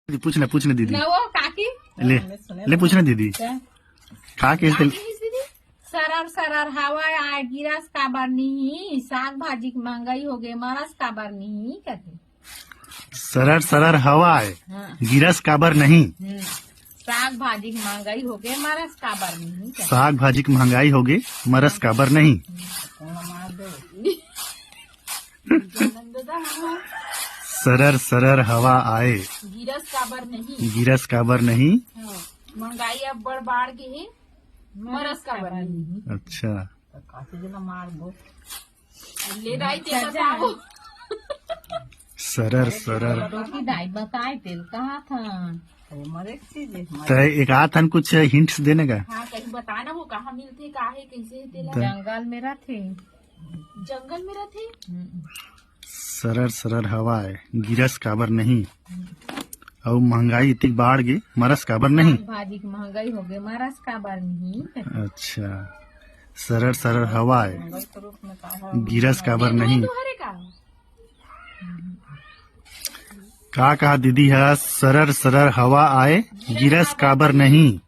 पूछने दीदी ना वो काकी ले पूछने दीदी का कैसे सरर सरर हवा आए गिरस काबर नहीं साग भाजी की महंगाई हो गई मरस काबर नहीं कहते सरर सरर हवा है गिरस काबर नहीं साग भाजी की महंगाई हो गई मरस काबर नहीं कहते। साग भाजी की महंगाई हो गई मरस काबर नहीं सरर सरर हवा आए गिरस काबर नहीं महंगाई अब बढ़ गई मरस काबर नहीं। अच्छा ले दाई ते बताओ सरर सरर रोटी दाई बताए तेल कहाँ था तो एक आध थन कुछ हिंट्स देने का। हाँ कहीं बताना वो कहाँ मिलते काहे कैसे जंगल में रहते सरर सरर हवा है गिरस काबर नहीं और महंगाई इतनी बढ़ गई मरस काबर नहीं भाजी की महंगाई हो गई मरस काबर नहीं। अच्छा सरर सरर हवा है गिरस काबर नहीं का कहा दीदी है सरर सरर हवा आए गिरस काबर नहीं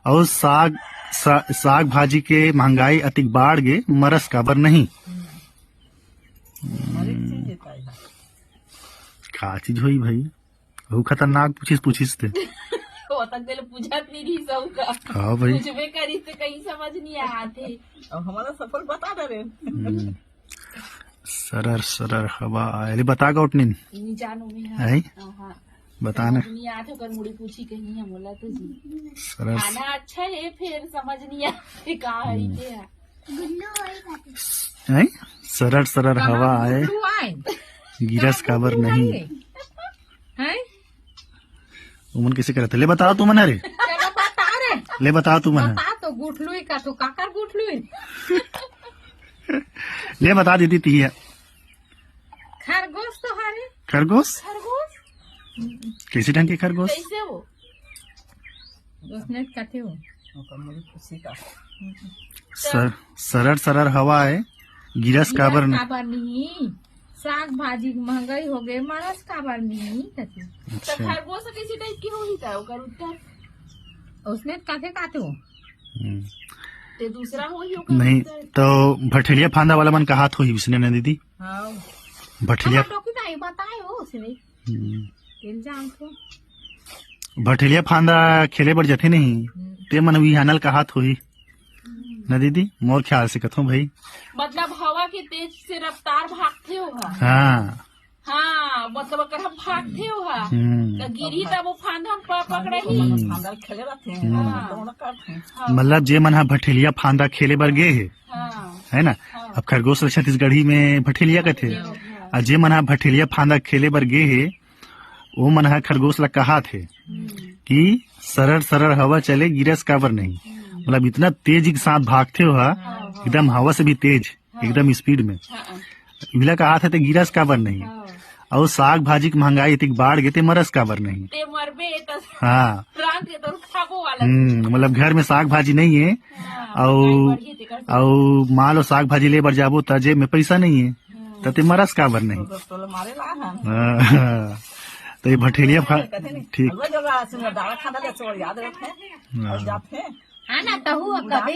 और साग भाजी के महंगाई अति बढ़ गए मरस काबर नहीं। का चीज हुई भाई वो खतरनाक पूछिस थे पूछत नहीं रही सब का हाँ भाई पूछबे करी तो कहीं समझ नहीं आते और हमारा सफल बता दे सरर सरर हवा आए बता का उठनी जानो है बताना नहीं आते कर मुड़ी पूछी कहीं है बोला तो जी सरर खाना अच्छा है फिर समझ नहीं आते का है सरर सरर हवा आए गिरस काबर नहीं है उमन कैसे करते ले बताओ तू मन रे ले बताओ तू मन बता तो गुठलुई का तो काकर गुठलुई ले बता दीदी ती है खरगोश तो हरे खरगोश खरगोश कैसे ढंग के खरगोश कैसे हो उसने कटे हो सरर सरर हवा है गिरस काबर नहीं साग भाजी की महंगाई हो गई मरस काबर नहीं कहते। अच्छा खरगोश किसी टाइप की होई था ओकर उत्तर उसने काके काटे हो ते दूसरा होई ओकर नहीं तो भठेलिया फांदा वाला मन का हाथ होई उसने ना दीदी हां भठेलिया नहीं बताए हो उसने इल्जाम को भठेलिया फांदा खेले बर जथे नहीं ते मन वी हानल का हाथ होई ना दीदी मोर ख्याल से कथो भाई मतलब हवा के तेज से रफ्तार भागते होगा हाँ मतलब अगर हम भागते होगा तो गिरी तब वो फांदा हम पकड़े फांदा खेले रहते मतलब जे मन हा भठेलिया फांदा खेले बर गे है ना अब खरगोश छत्तीसगढ़ी में भठेलिया कथे और जे मन हा भठेलिया फांदा खेले बर गे है वो मन हा खरगोश ला कहा थे कि सरर सरर हवा चले गिरस काबर नहीं मतलब इतना तेज के साथ भागते हो एकदम हवा से भी तेज एकदम स्पीड में इला का हाथ है तो गिरस काबर नहीं और साग भाजी की महंगाई इतनी बढ़ गई मरस काबर नहीं हाँ मतलब घर में साग भाजी नहीं है और माल और साग भाजी ले बर जाबो तजे में पैसा नहीं है तो मरस काबर नहीं। तो ये भठेलिया ठीक हाँ ना तो हुआ कभी